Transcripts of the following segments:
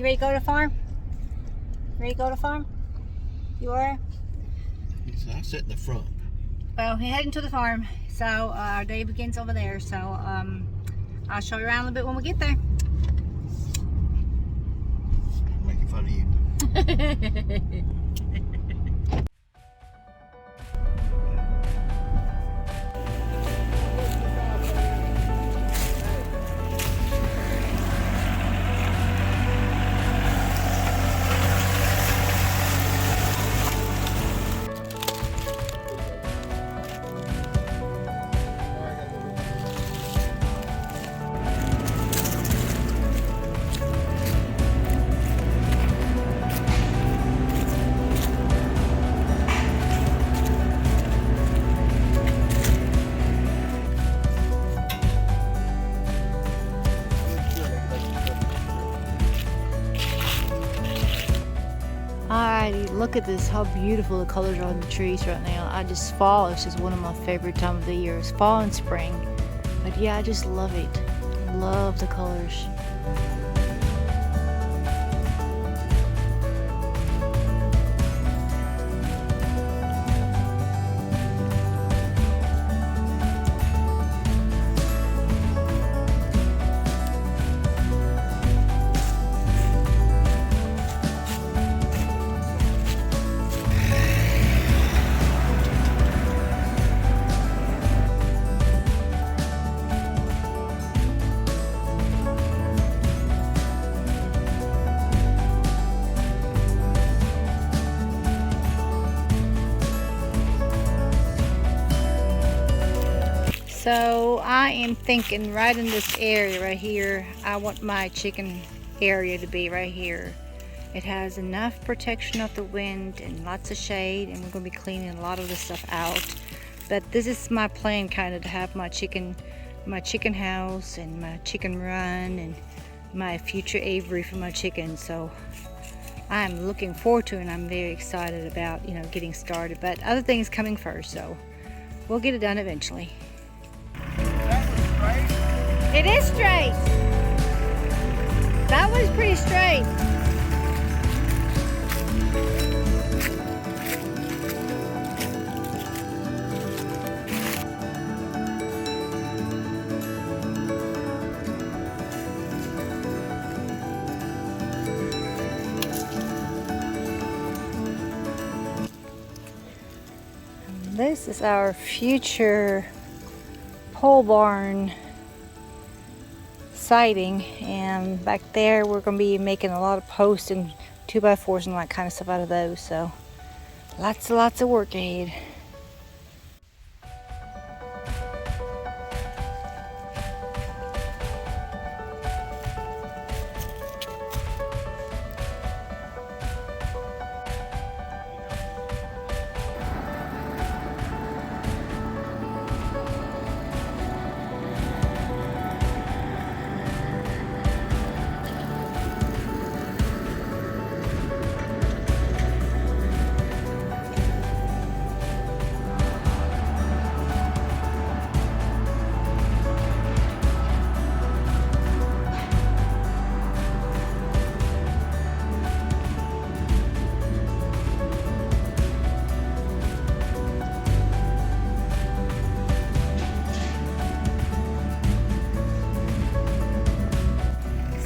You ready to go to the farm? Ready to go to the farm? You are? I sit in the front. Well, we're heading to the farm. So our day begins over there. So I'll show you around a little bit when we get there. I'm making fun of you. Alrighty, look at this, how beautiful the colors are on the trees right now. Fall is just one of my favorite time of the year. It's fall and spring. But yeah, I just love it. Love the colors. So I am thinking right in this area right here, I want my chicken area to be right here. It has enough protection of the wind and lots of shade, and we're going to be cleaning a lot of this stuff out. But this is my plan, kind of to have my chicken house and my chicken run and my future aviary for my chickens. So I'm looking forward to it, and I'm very excited about, you know, getting started. But other things coming first, so we'll get it done eventually. It is straight. That was pretty straight. This is our future pole barn siding, and back there we're going to be making a lot of posts and 2x4s and that kind of stuff out of those. So lots of work ahead.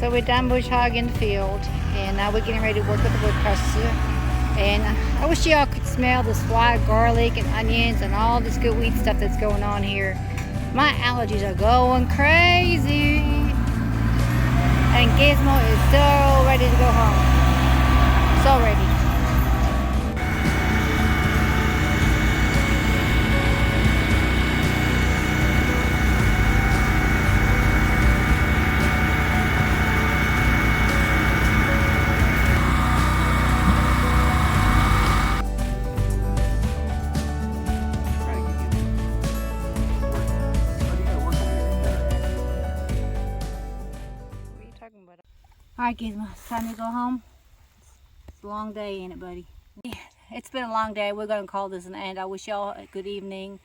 So we're done bush hogging the field, and now we're getting ready to work with the wood processor. And I wish y'all could smell the swag garlic and onions and all this good weed stuff that's going on here. My allergies are going crazy. And Gizmo is so ready to go home. So ready. Alright Gizmo, it's time to go home. It's a long day, ain't it, buddy? It's been a long day. We're going to call this an end. I wish y'all a good evening,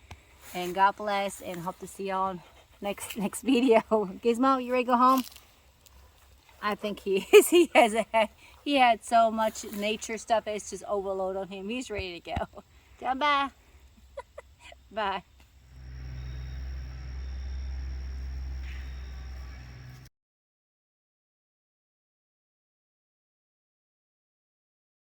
and God bless, and hope to see y'all next video. Gizmo, you ready to go home? I think he is. He had so much nature stuff. It's just overload on him. He's ready to go. Bye. Bye.